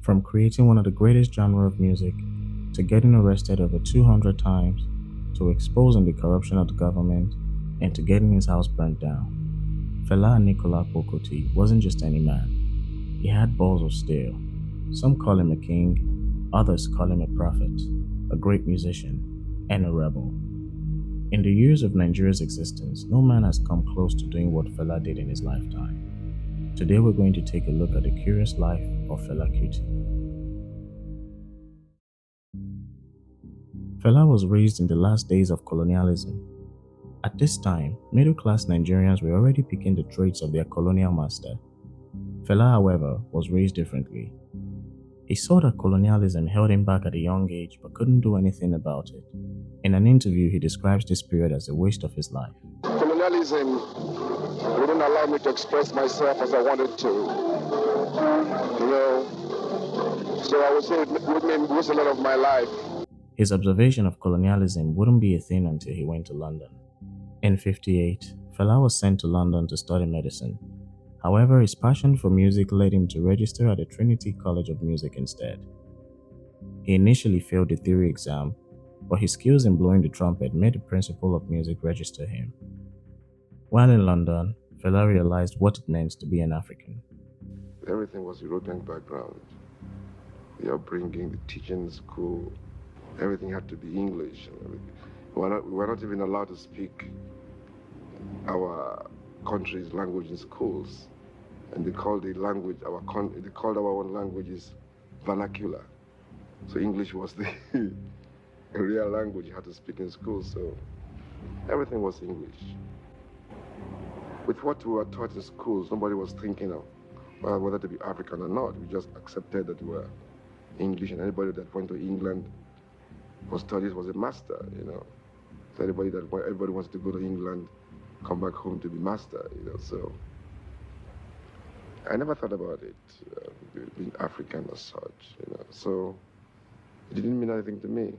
From creating one of the greatest genres of music, to getting arrested over 200 times, to exposing the corruption of the government, and to getting his house burnt down, Fela Kuti wasn't just any man. He had balls of steel. Some call him a king, others call him a prophet, a great musician, and a rebel. In the years of Nigeria's existence, no man has come close to doing what Fela did in his lifetime. Today we're going to take a look at the curious life of Fela Kuti. Fela was raised in the last days of colonialism. At this time, middle-class Nigerians were already picking the traits of their colonial master. Fela, however, was raised differently. He saw that colonialism held him back at a young age but couldn't do anything about it. In an interview, he describes this period as a waste of his life. Colonialism wouldn't allow me to express myself as I wanted to. So I would say it would mean lose a lot of my life. His observation of colonialism wouldn't be a thing until he went to London. In '58, Fela was sent to London to study medicine. However, his passion for music led him to register at the Trinity College of Music instead. He initially failed the theory exam, but his skills in blowing the trumpet made the principal of music register him. While in London, Fela realized what it meant to be an African. Everything was European background. The upbringing, the teaching in school, everything had to be English. We were not even allowed to speak our country's language in schools, and they called the language they called our own languages vernacular. So English was the real language you had to speak in school. So everything was English. With what we were taught in schools, nobody was thinking of whether to be African or not. We just accepted that we were English, and anybody that went to England for studies was a master. So everybody wants to go to England, come back home to be master. So I never thought about it being African as such. So it didn't mean anything to me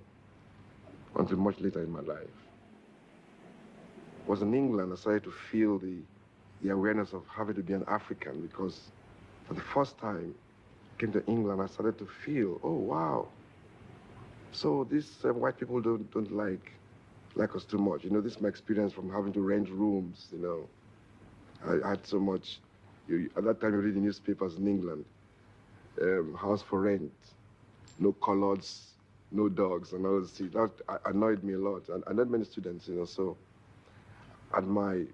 until much later in my life. It was in England I started to feel the awareness of having to be an African, because for the first time I came to England, I started to feel, oh wow, so these white people don't like us too much. This is my experience from having to rent rooms. I had so much. At that time, you read the newspapers in England, house for rent, no coloreds, no dogs, and all this. That annoyed me a lot, and not many students. So at my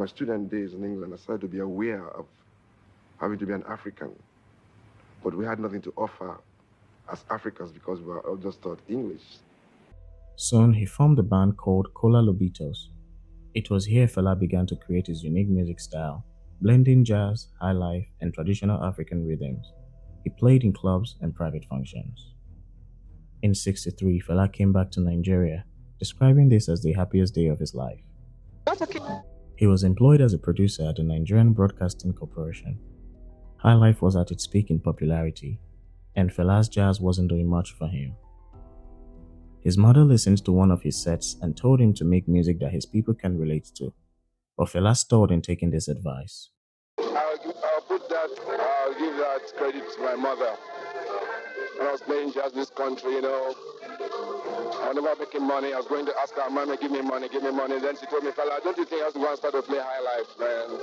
student days in England, I started to be aware of having to be an African, but we had nothing to offer as Africans because we were all just taught English. Soon, he formed a band called Colonialism. It was here Fela began to create his unique music style, blending jazz, highlife, and traditional African rhythms. He played in clubs and private functions. In '63, Fela came back to Nigeria, describing this as the happiest day of his life. He was employed as a producer at the Nigerian Broadcasting Corporation. Highlife was at its peak in popularity, and Fela's jazz wasn't doing much for him. His mother listened to one of his sets and told him to make music that his people can relate to, but Fela stalled in taking this advice. I'll give that credit to my mother. When I was playing jazz in this country, I was never making money. I was going to ask her, Mama, give me money. Then she told me, Fela, don't you think I have to go and start to play high life, man?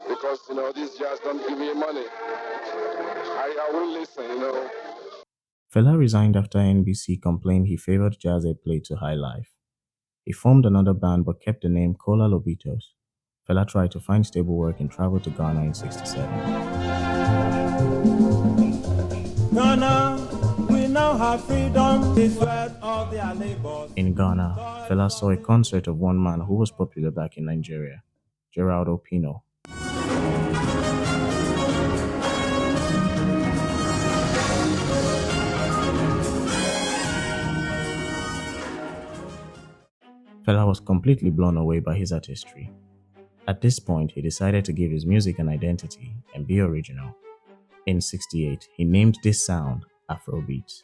Because, this jazz don't give me money. I will listen. Fela resigned after NBC complained he favored jazz airplay to highlife. He formed another band but kept the name Colonialism. Fela tried to find stable work and traveled to Ghana in '67. Ghana, we now have freedom, the sweat of their labors. In Ghana, Fela saw a concert of one man who was popular back in Nigeria, Gerald Opino. Fela was completely blown away by his artistry. At this point, he decided to give his music an identity and be original. In '68, he named this sound Afrobeat.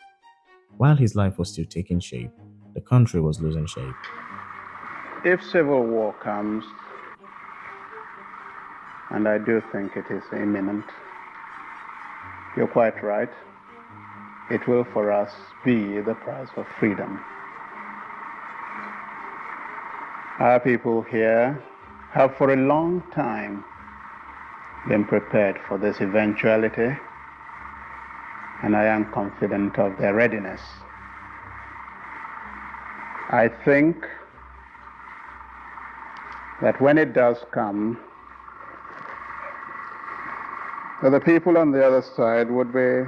While his life was still taking shape, the country was losing shape. If civil war comes, and I do think it is imminent, you're quite right, it will for us be the price of freedom. Our people here have for a long time been prepared for this eventuality, and I am confident of their readiness. I think that when it does come, that the people on the other side would be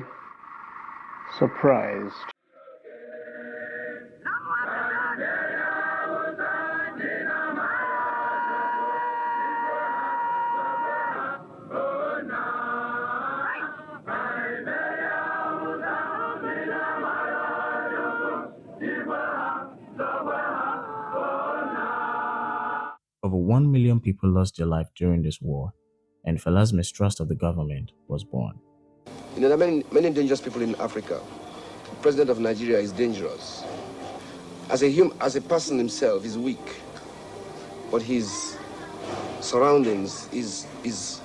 surprised. Over 1 million people lost their life during this war, and Fela's mistrust of the government was born. You know, there are many dangerous people in Africa. The president of Nigeria is dangerous. As a person himself, he's weak. But his surroundings, his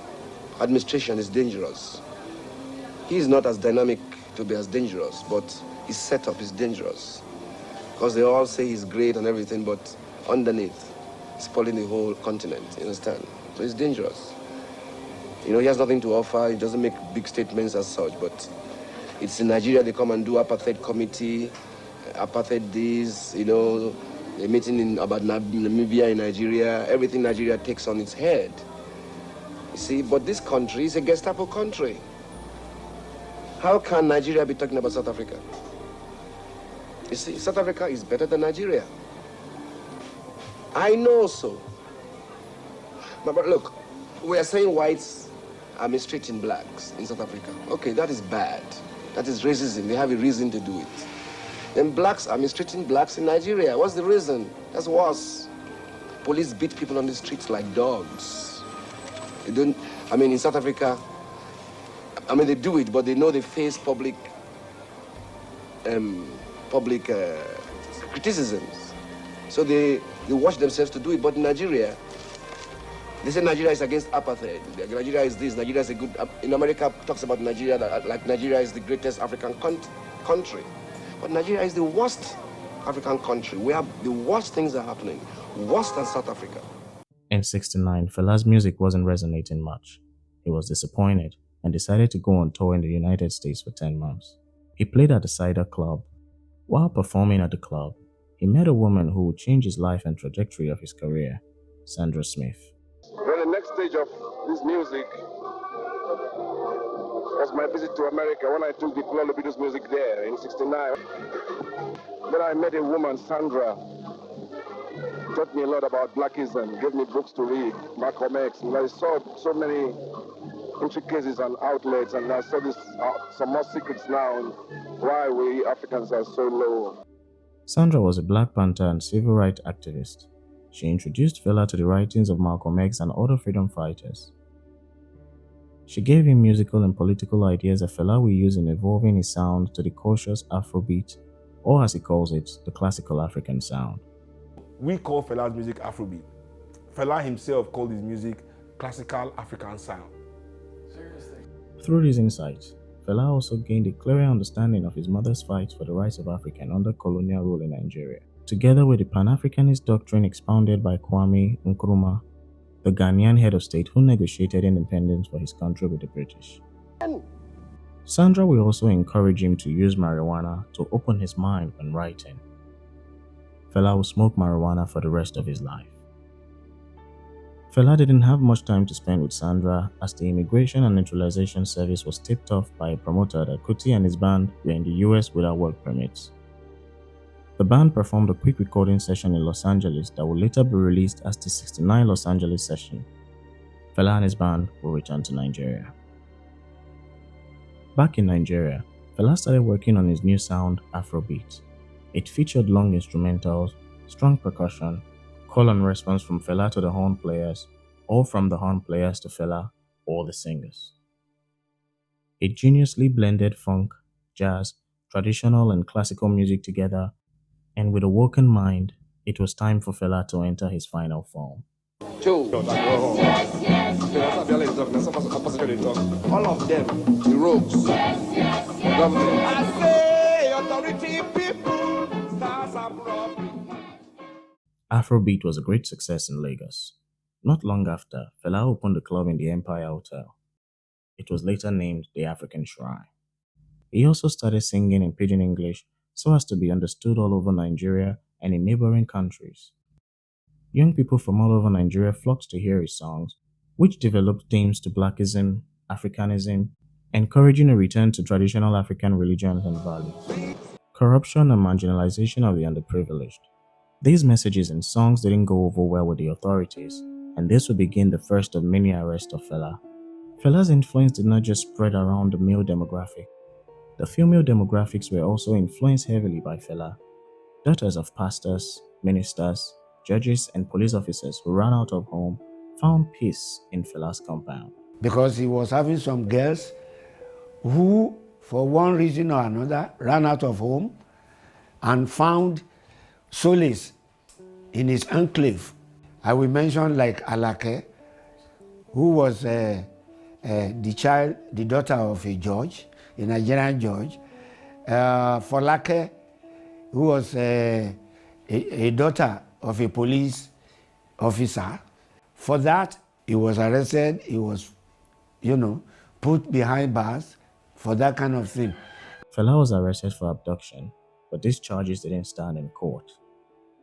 administration is dangerous. He is not as dynamic to be as dangerous, but his setup is dangerous. Because they all say he's great and everything, but underneath, spoiling the whole continent, you understand? So it's dangerous. You know, he has nothing to offer. He doesn't make big statements as such, but it's in Nigeria they come and do apartheid committee, apartheid this, you know, a meeting about Namibia in Nigeria. Everything Nigeria takes on its head. You see, but this country is a Gestapo country. How can Nigeria be talking about South Africa? You see, South Africa is better than Nigeria. I know so. But look, we are saying whites are mistreating blacks in South Africa. Okay, that is bad. That is racism. They have a reason to do it. Then blacks are mistreating blacks in Nigeria. What's the reason? That's worse. Police beat people on the streets like dogs. They don't, I mean, in South Africa, I mean, they do it, but they know they face public criticisms. So they watch themselves to do it. But in Nigeria, they say Nigeria is against apartheid. Nigeria is this, Nigeria is a good... In America, talks about Nigeria, like Nigeria is the greatest African country. But Nigeria is the worst African country. We have the worst things are happening, worse than South Africa. In '69, Fela's music wasn't resonating much. He was disappointed and decided to go on tour in the United States for 10 months. He played at the Cider Club. While performing at the club, he met a woman who would change his life and trajectory of his career, Sandra Smith. Then the next stage of this music was my visit to America when I took the Colonialism music there in '69. Then I met a woman, Sandra, taught me a lot about Blackism, gave me books to read, Malcolm X, and I saw so many intricacies and outlets, and I saw this, some more secrets now on why we Africans are so low. Sandra was a Black Panther and civil rights activist. She introduced Fela to the writings of Malcolm X and other freedom fighters. She gave him musical and political ideas that Fela will use in evolving his sound to the cautious Afrobeat, or as he calls it, the classical African sound. We call Fela's music Afrobeat. Fela himself called his music classical African sound. Seriously. Through these insights, Fela also gained a clearer understanding of his mother's fight for the rights of Africans under colonial rule in Nigeria, together with the Pan-Africanist doctrine expounded by Kwame Nkrumah, the Ghanaian head of state who negotiated independence for his country with the British. Sandra will also encourage him to use marijuana to open his mind when writing. Fela will smoke marijuana for the rest of his life. Fela didn't have much time to spend with Sandra as the Immigration and Naturalization Service was tipped off by a promoter that Kuti and his band were in the US without work permits. The band performed a quick recording session in Los Angeles that would later be released as the '69 Los Angeles session. Fela and his band will return to Nigeria. Back in Nigeria, Fela started working on his new sound, Afrobeat. It featured long instrumentals, strong percussion, call and response from Fela to the horn players, or from the horn players to Fela or the singers. It geniusly blended funk, jazz, traditional and classical music together, and with a woken mind, it was time for Fela to enter his final form. All of them, the rogues, the government. mighty people, stars are broken. Afrobeat was a great success in Lagos. Not long after, Fela opened a club in the Empire Hotel. It was later named the African Shrine. He also started singing in Pidgin English so as to be understood all over Nigeria and in neighboring countries. Young people from all over Nigeria flocked to hear his songs, which developed themes to Blackism, Africanism, encouraging a return to traditional African religions and values, corruption and marginalization of the underprivileged. These messages and songs didn't go over well with the authorities, and this would begin the first of many arrests of Fela. Fela's influence did not just spread around the male demographic. The female demographics were also influenced heavily by Fela. Daughters of pastors, ministers, judges, and police officers who ran out of home found peace in Fela's compound. Because he was having some girls who, for one reason or another, ran out of home and found solace in his enclave. I will mention like Alake, who was the daughter of a judge, a Nigerian judge. Folake, who was a daughter of a police officer. For that, he was arrested. He was, put behind bars for that kind of thing. Fela was arrested for abduction, but these charges didn't stand in court.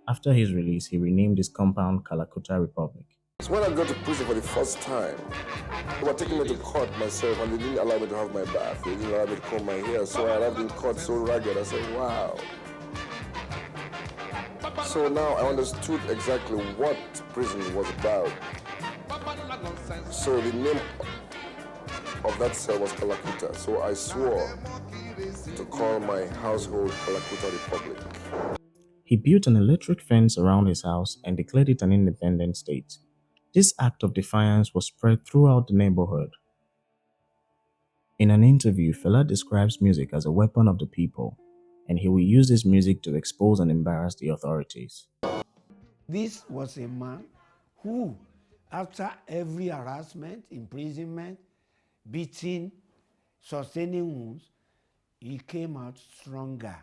After his release, he renamed his compound Kalakuta Republic. When I got to prison for the first time, they were taking me to court myself and they didn't allow me to have my bath. They didn't allow me to comb my hair. So I arrived in court so ragged. I said, wow. So now I understood exactly what prison was about. So the name of that cell was Kalakuta. So I swore to call my household Kalakuta Republic. He built an electric fence around his house and declared it an independent state. This act of defiance was spread throughout the neighborhood. In an interview, Fela describes music as a weapon of the people, and he will use this music to expose and embarrass the authorities. This was a man who, after every harassment, imprisonment, beating, sustaining wounds, he came out stronger.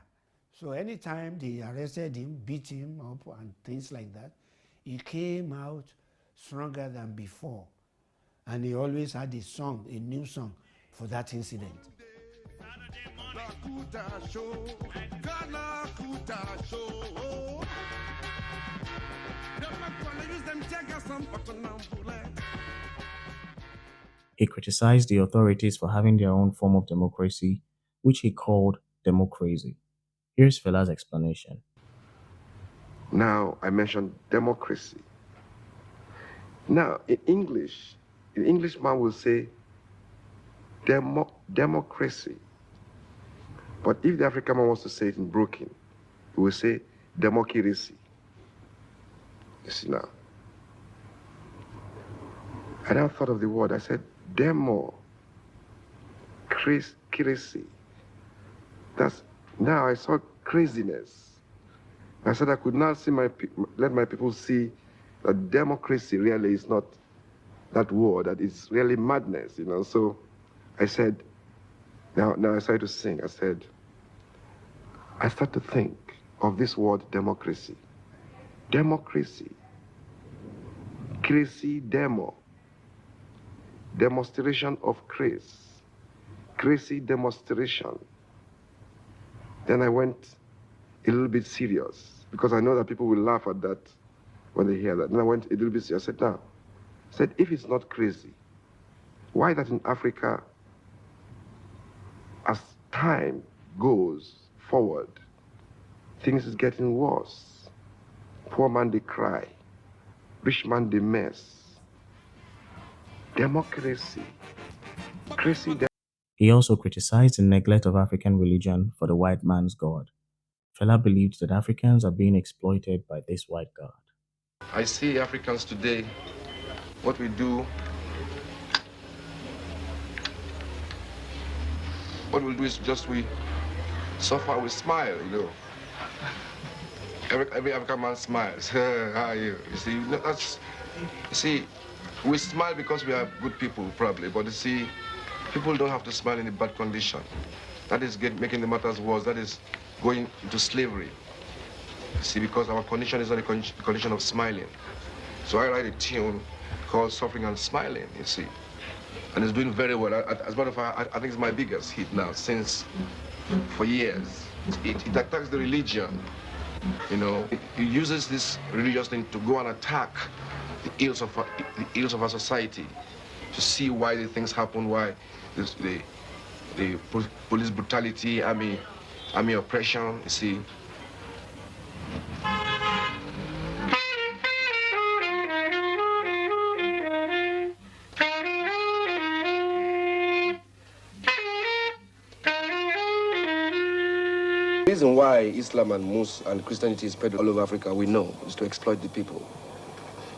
So anytime they arrested him, beat him up and things like that, he came out stronger than before. And he always had a song, a new song for that incident. He criticized the authorities for having their own form of democracy, which he called democracy. Here's Fela's explanation. Now, I mentioned democracy. Now, in English, an Englishman will say democracy. But if the African man wants to say it in broken, he will say democracy. You see now. I now thought of the word. I said crazy. That's now I saw craziness. I said I could not let my people see that democracy really is not that word, that it's really madness, So I said, now I started to sing. I said, I start to think of this word democracy. Democracy. Crazy demo. Demonstration of grace. Crazy demonstration. Then I went a little bit serious because I know that people will laugh at that when they hear that. Then I went a little bit serious. I said, if it's not crazy, why that in Africa, as time goes forward, things is getting worse. Poor man, they cry. Rich man, they mess. Democracy. Crazy. He also criticized the neglect of African religion for the white man's God. Fela believed that Africans are being exploited by this white God. I see Africans today, what we do, what we'll do is just we suffer, we smile, Every African man smiles. How are you? You see, we smile because we are good people, probably, but you see, people don't have to smile in a bad condition. That is making the matters worse. That is going into slavery. You see, because our condition is not a condition of smiling. So I write a tune called Suffering and Smiling, you see. And it's doing very well. As a matter of fact, I think it's my biggest hit now for years. It attacks the religion, you know. It uses this religious thing to go and attack the ills of our society, to see why the things happen, why the police brutality, army oppression, you see. The reason why Islam and Christianity is spread all over Africa, we know, is to exploit the people.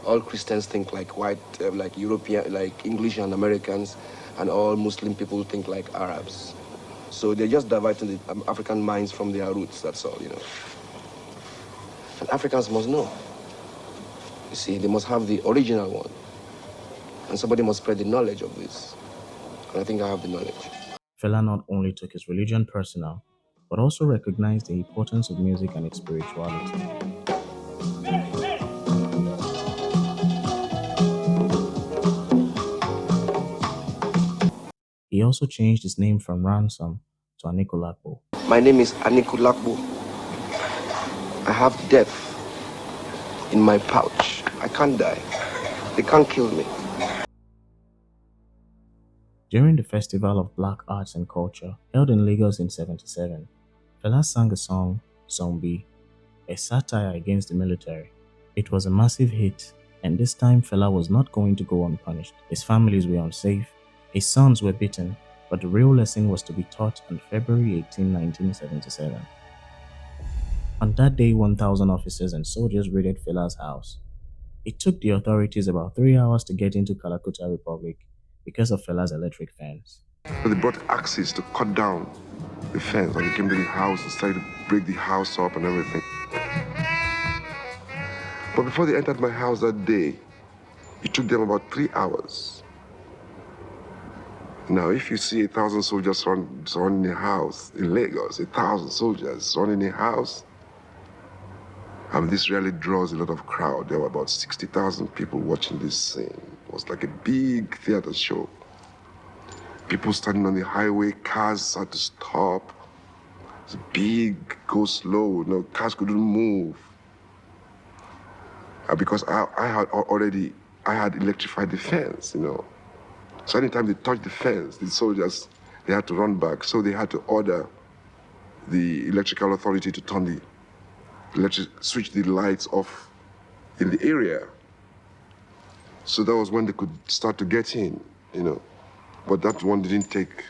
All Christians think like white, like European, like English and Americans, and all Muslim people think like Arabs. So they're just diverting the African minds from their roots, that's all, you know. And Africans must know. You see, they must have the original one. And somebody must spread the knowledge of this. And I think I have the knowledge. Fela not only took his religion personal, but also recognized the importance of music and its spirituality. He also changed his name from Ransom to Anikulapo. My name is Anikulapo. I have death in my pouch. I can't die. They can't kill me. During the Festival of Black Arts and Culture held in Lagos in 1977, Fela sang a song, Zombie, a satire against the military. It was a massive hit, and this time Fela was not going to go unpunished. His families were unsafe, his sons were beaten, but the real lesson was to be taught on February 18, 1977. On that day, 1,000 officers and soldiers raided Fela's house. It took the authorities about 3 hours to get into Calcutta Republic because of Fela's electric fence. So they brought axes to cut down the fence, and they came to the house and started to break the house up and everything. But before they entered my house that day, it took them about 3 hours. Now, if you see 1,000 soldiers surrounding a house in Lagos, 1,000 soldiers surrounding a house, this really draws a lot of crowd. There were about 60,000 people watching this scene. It was like a big theater show. People standing on the highway, cars had to stop. It was big, go slow, cars couldn't move. Because I had electrified the fence, So anytime they touched the fence, the soldiers, they had to run back. So they had to order the electrical authority to switch the lights off in the area. So that was when they could start to get in, But that one didn't take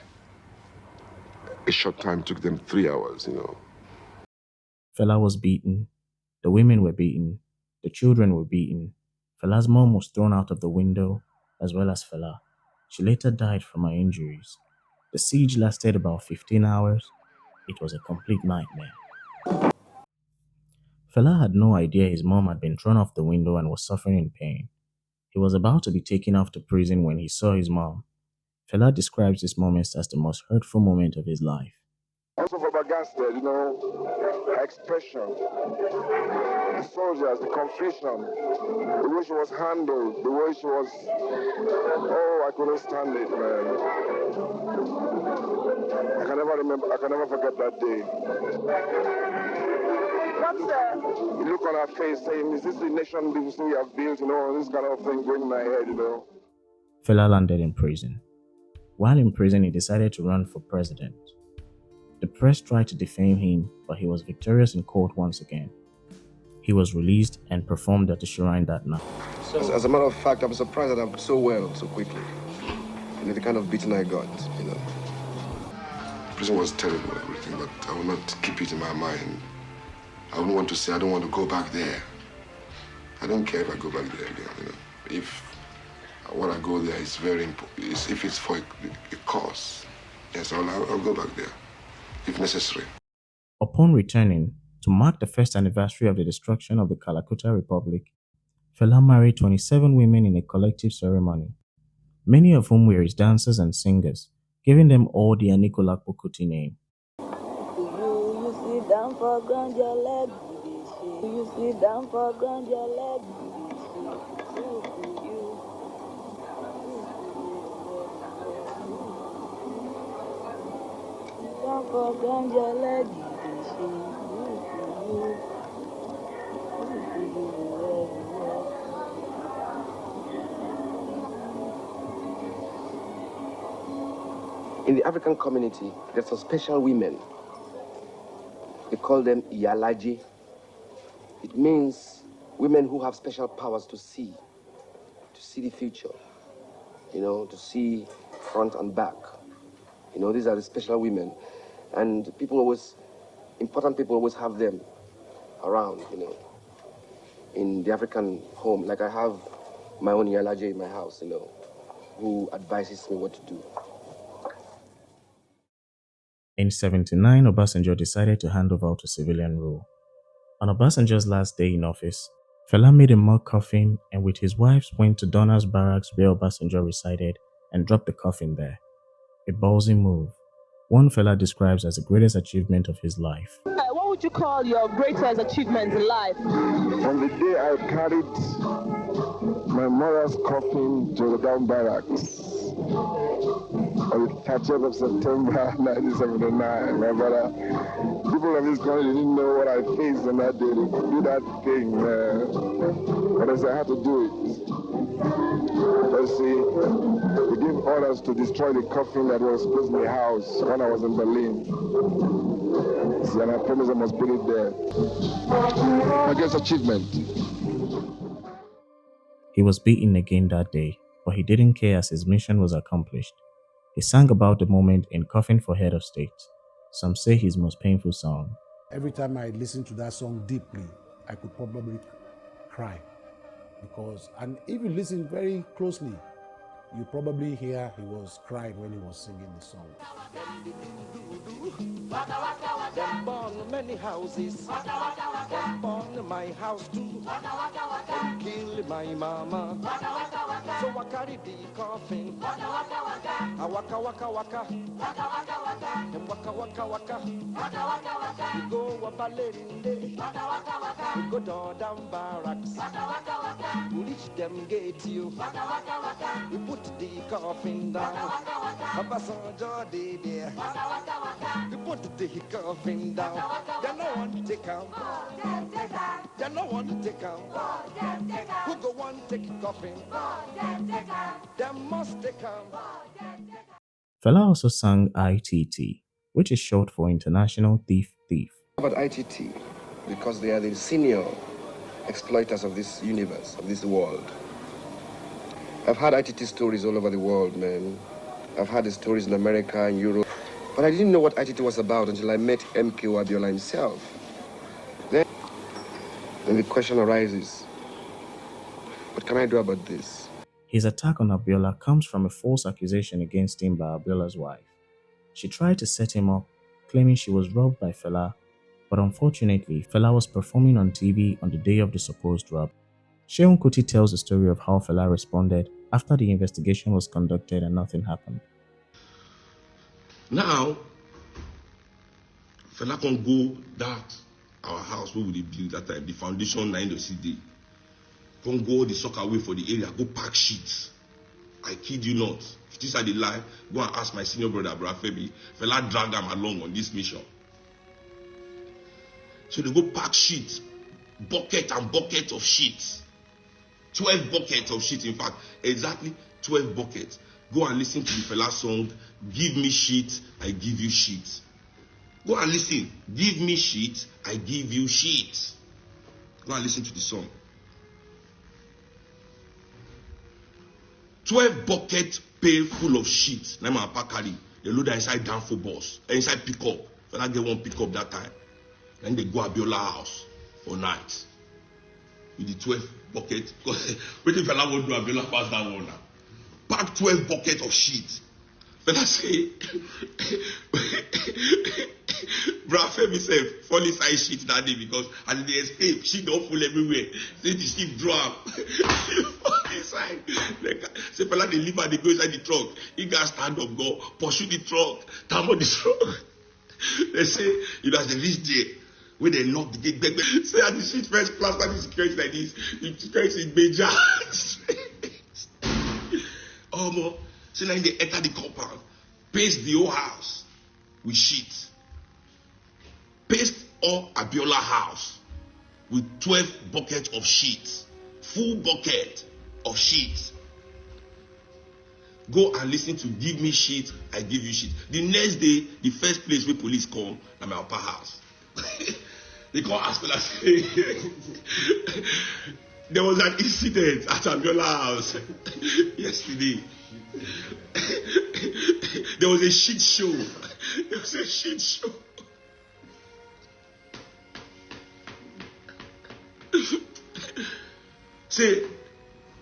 a short time, it took them 3 hours, Fela was beaten, the women were beaten, the children were beaten. Fela's mom was thrown out of the window, as well as Fela. She later died from her injuries. The siege lasted about 15 hours. It was a complete nightmare. Fela had no idea his mom had been thrown off the window and was suffering in pain. He was about to be taken off to prison when he saw his mom. Fela describes this moment as the most hurtful moment of his life. Also flabbergasted, expression, the soldiers, the confusion, the way she was handled, the way she was, I couldn't stand it, man. I can never forget that day. What's that? You look on her face saying, is this the nation we have built, this kind of thing going in my head, Fela landed in prison. While in prison, he decided to run for president. The press tried to defame him, but he was victorious in court once again. He was released and performed at the shrine that night. As a matter of fact, I'm surprised that I'm so well so quickly. The kind of beating I got, Prison was terrible, everything, but I will not keep it in my mind. I wouldn't want to say I don't want to go back there. I don't care if I go back there again, If I want to go there, it's very important. If it's for a cause, yes, I'll go back there, if necessary. Upon returning, to mark the first anniversary of the destruction of the Calcutta Republic, Fela married 27 women in a collective ceremony, many of whom were his dancers and singers, giving them all the Anikulapo Kuti name. you sit down for ground, your leg will shake. You sit down for ground, your leg will shake. Who could you? Sit down for ground, your leg will shake. Who could you? Who could you? In the African community, there's some special women. They call them Iyalaje. It means women who have special powers to see the future, to see front and back. These are the special women. And important people always have them around, in the African home. Like I have my own Iyalaje in my house, who advises me what to do. In 79, Obasanjo decided to hand over to civilian rule. On Obasanjo's last day in office, Fela made a mock coffin and with his wives went to Donner's barracks where Obasanjo resided and dropped the coffin there. A ballsy move, one Fela describes as the greatest achievement of his life. What would you call your greatest achievement in life? From the day I carried my mother's coffin to the down barracks, on the 30th of September 1979, my brother, people of this country didn't know what I faced on that day to do that thing, but I said I had to do it. Let's see, they gave orders to destroy the coffin that was supposed in the house when I was in Berlin. See, and I promised I must put it there. My greatest achievement. He was beaten again that day, but he didn't care as his mission was accomplished. He sang about the moment in Coffin for Head of State, some say his most painful song. Every time I listen to that song deeply, I could probably cry. And if you listen very closely, you probably hear he was crying when he was singing the song. Them born many houses. Them born my house too. Them kill my mama. So I carry the coffin. I waka waka waka. Them waka waka waka. We go up a lady. We go down barracks. We reach them gate you. We put the coffin down. Obasanjo dey there. We put the coffin down. They no want to take out. They no want to take out. Who go want to take coffin? They must take out. Fela also sang ITT, which is short for International Thief Thief. About ITT, because they are the senior exploiters of this universe, of this world. I've had ITT stories all over the world, man. I've had the stories in America and Europe. But I didn't know what ITT was about until I met MK Abiola himself. Then the question arises, what can I do about this? His attack on Abiola comes from a false accusation against him by Abiola's wife. She tried to set him up, claiming she was robbed by Fela, but unfortunately, Fela was performing on TV on the day of the supposed rob. Fela Kuti tells the story of how Fela responded after the investigation was conducted and nothing happened. Now, Fela can go that our house where we build that time, the foundation 9 of CD. Can go the soccer away for the area, go pack sheets. I kid you not. If this are the lie, go and ask my senior brother, Femi. Fela drag them along on this mission. So they go pack sheets, bucket and bucket of sheets. 12 buckets of sheets, in fact, exactly 12 buckets. Go and listen to the Fela song, Give Me Shit, I Give You Shit. Go and listen, Give Me Shit, I Give You Shit. Go and listen to the song. 12 buckets pail full of shit. Now my papa carry. They load inside Danfo bus, inside pickup. Fela get one pickup that time. Then they go Abiola house for night. With the 12 buckets. Wait till Fela won't do Abiola pass that one now. Pack 12 buckets of shit. Fela say, Femi said, fall inside shit that day because as they escape, shit don't full everywhere. Say the ship drop. Fall inside. Say Fela they leave and they go inside the truck. He got stand up, go pursue the truck, tamper the truck. They say, you know, as they reach there, when they knock the gate, back, say, at the shit first plaster the security like this, the security is major. Oh, more. So now they enter the compound, paste the whole house with shit. Paste all Abiola house with 12 buckets of shit. Full bucket of shit. Go and listen to Give Me Shit, I Give You Shit. The next day, the first place where police come, na my upper house. They come ask me, say, there was an incident at Abiola house yesterday. There was a shit show. There was a shit show. Say,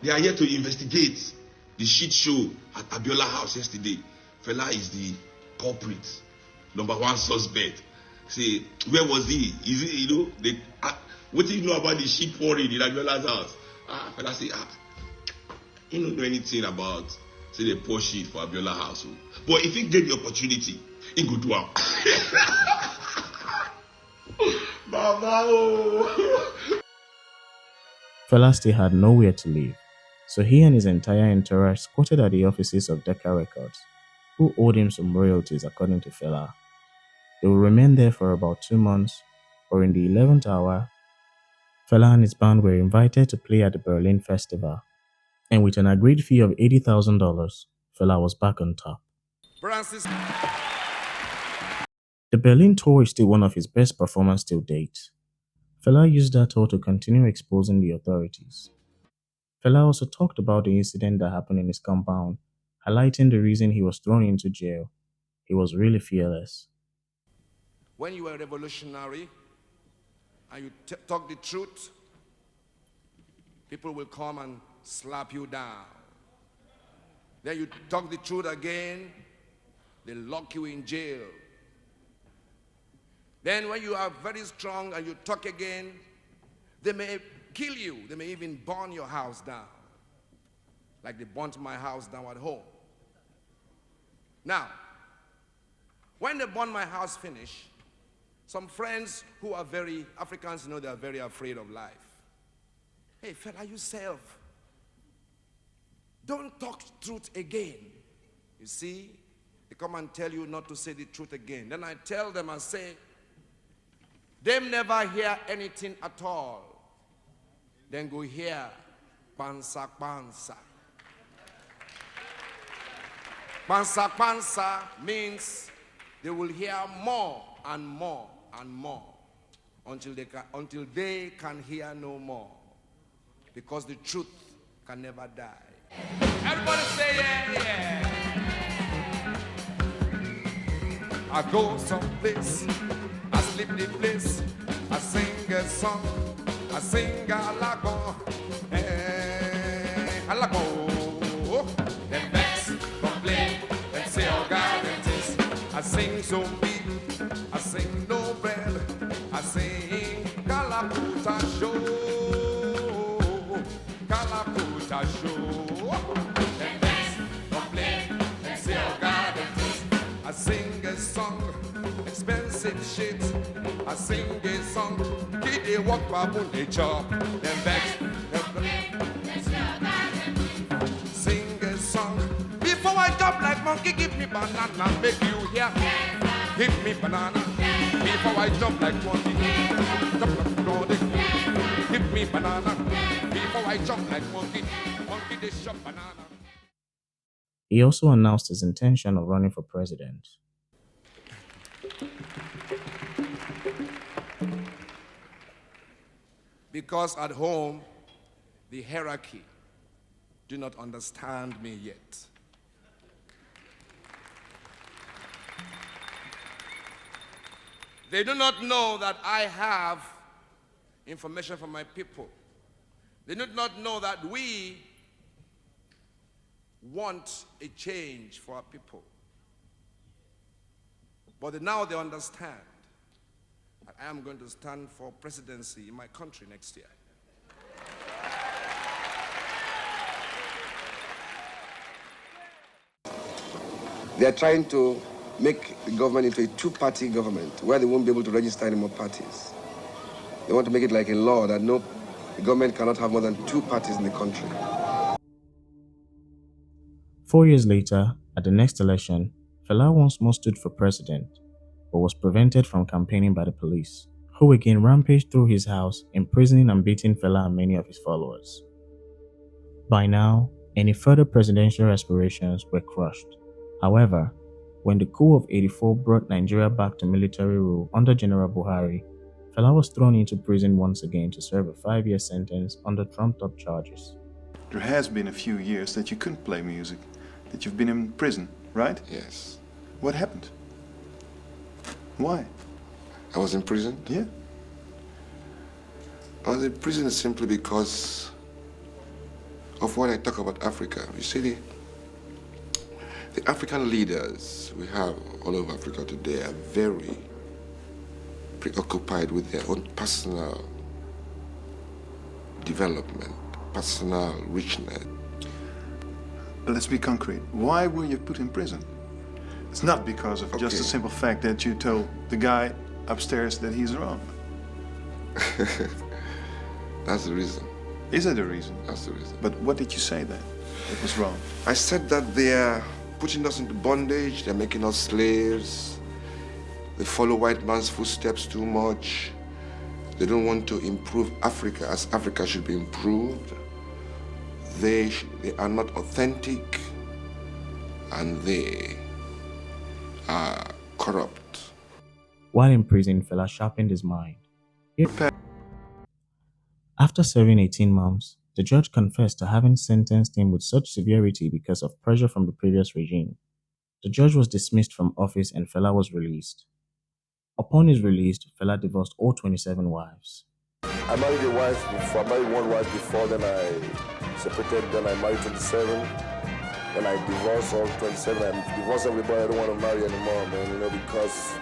they are here to investigate the shit show at Abiola house yesterday. Fela is the culprit, number one suspect. Say, where was he? Is it, you know, what do you know about the shit pouring in Abiola's house? Fela say, he don't know anything about, say, they pour shit for Abiola house. But if he get the opportunity, he go do it. Mama, oh. Fela still had nowhere to live, so he and his entire entourage squatted at the offices of Decca Records, who owed him some royalties according to Fela. They would remain there for about 2 months, or in the 11th hour, Fela and his band were invited to play at the Berlin Festival, and with an agreed fee of $80,000, Fela was back on top. Francis. The Berlin tour is still one of his best performances till date. Fela used that tour to continue exposing the authorities. Fela also talked about the incident that happened in his compound, highlighting the reason he was thrown into jail. He was really fearless. When you are revolutionary and you talk the truth, people will come and slap you down. Then you talk the truth again, they lock you in jail. Then when you are very strong and you talk again, they may kill you. They may even burn your house down, like they burnt my house down at home. Now, when they burn my house finish, some friends who are very, Africans know they are very afraid of life. Hey, Fela, yourself, don't talk truth again. You see, they come and tell you not to say the truth again. Then I tell them, I say, them never hear anything at all. Then go hear, pansa, pansa. Pansa, pansa means they will hear more and more and more until they can hear no more. Because the truth can never die. Everybody say yeah, yeah. I go someplace, I sleep the place, I sing a song, I sing a lago, a lago. Then vex, complain, then say oh God it is. I sing so big, I sing no bread, I sing Kalakuta show, Kalakuta show. Then vex, complain, then say oh God it is. I sing a song, expensive shit. I sing a song, kid they walk baboon they chop. Then vex, sing a song. Before I jump like monkey, give me banana, make you hear. Give me banana. Before I jump like monkey, jump like monkey. Give me banana. Before I jump like monkey, monkey they shop banana. He also announced his intention of running for president. Because at home, the hierarchy do not understand me yet. They do not know that I have information from my people. They do not know that we want a change for our people. But now they understand that I am going to stand for presidency in my country next year. They are trying to make the government into a two-party government where they won't be able to register any more parties. They want to make it like a law that the government cannot have more than two parties in the country. 4 years later, at the next election, Fela once more stood for president, but was prevented from campaigning by the police, who again rampaged through his house, imprisoning and beating Fela and many of his followers. By now, any further presidential aspirations were crushed. However, when the coup of '84 brought Nigeria back to military rule under General Buhari, Fela was thrown into prison once again to serve a 5-year sentence under trumped-up charges. There has been a few years that you couldn't play music, that you've been in prison, right? Yes. What happened? Why? I was in prison? Yeah. I was in prison simply because of what I talk about Africa. You see, the African leaders we have all over Africa today are very preoccupied with their own personal development, personal richness. Let's be concrete. Why were you put in prison? It's not because of just the simple fact that you told the guy upstairs that he's wrong. That's the reason. Is that the reason? That's the reason. But what did you say then that was wrong? I said that they're putting us into bondage, they're making us slaves, they follow white man's footsteps too much, they don't want to improve Africa as Africa should be improved, they are not authentic, and they are corrupt. While in prison, Fela sharpened his mind. After serving 18 months, the judge confessed to having sentenced him with such severity because of pressure from the previous regime. The judge was dismissed from office and Fela was released. Upon his release, Fela divorced all 27 wives. I married a wife before. I married one wife before, then I separated, then I married 27. Then I divorced all 27. I divorced everybody. I don't want to marry anymore, man, because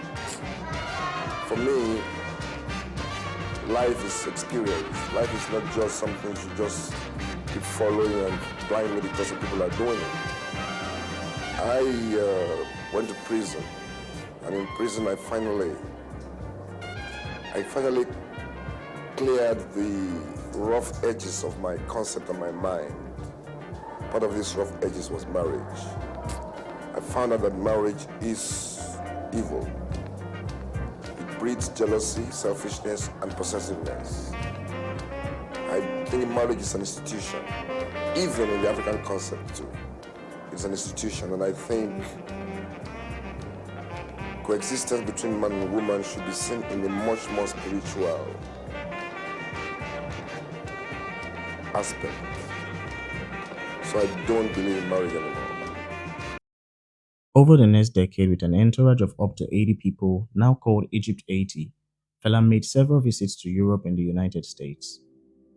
for me, life is experience. Life is not just something you just keep following and blindly because some people are doing it. I went to prison, and in prison I finally cleared the rough edges of my concept and my mind. Part of these rough edges was marriage. I found out that marriage is evil. It breeds jealousy, selfishness, and possessiveness. I think marriage is an institution, even in the African concept too. It's an institution, and I think coexistence between man and woman should be seen in a much more spiritual aspect. So I don't believe in marriage anymore. Over the next decade, with an entourage of up to 80 people, now called Egypt 80, Fela made several visits to Europe and the United States.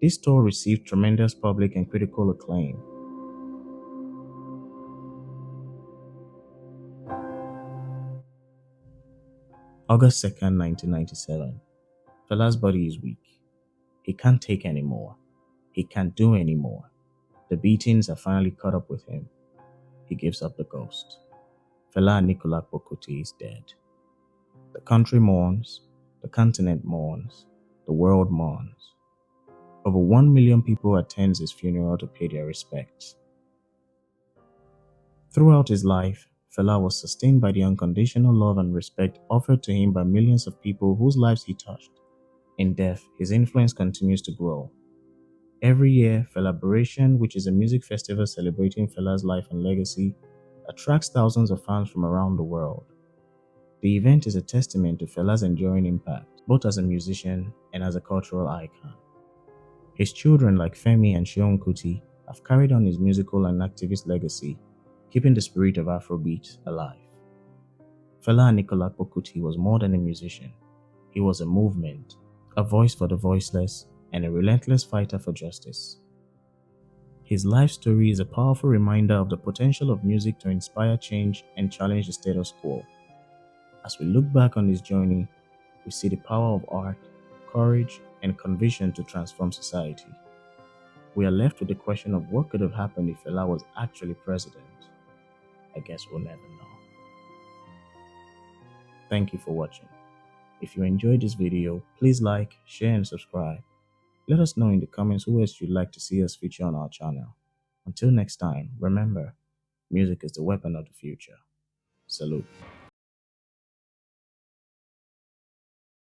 This tour received tremendous public and critical acclaim. August 2nd, 1997. Fela's body is weak. He can't take anymore. He can't do anymore. The beatings have finally caught up with him. He gives up the ghost. Fela Anikulapo Kuti is dead. The country mourns, the continent mourns, the world mourns. Over 1 million people attend his funeral to pay their respects. Throughout his life, Fela was sustained by the unconditional love and respect offered to him by millions of people whose lives he touched. In death, his influence continues to grow. Every year, Felaboration, which is a music festival celebrating Fela's life and legacy, attracts thousands of fans from around the world. The event is a testament to Fela's enduring impact, both as a musician and as a cultural icon. His children like Femi and Seun Kuti have carried on his musical and activist legacy, keeping the spirit of Afrobeat alive. Fela Anikulapo Kuti was more than a musician. He was a movement, a voice for the voiceless, and a relentless fighter for justice. His life story is a powerful reminder of the potential of music to inspire change and challenge the status quo. As we look back on his journey, we see the power of art, courage, and conviction to transform society. We are left with the question of what could have happened if Fela was actually president. I guess we'll never know. Thank you for watching. If you enjoyed this video, please like, share and subscribe. Let us know in the comments who else you'd like to see us feature on our channel. Until next time, remember, music is the weapon of the future. Salute.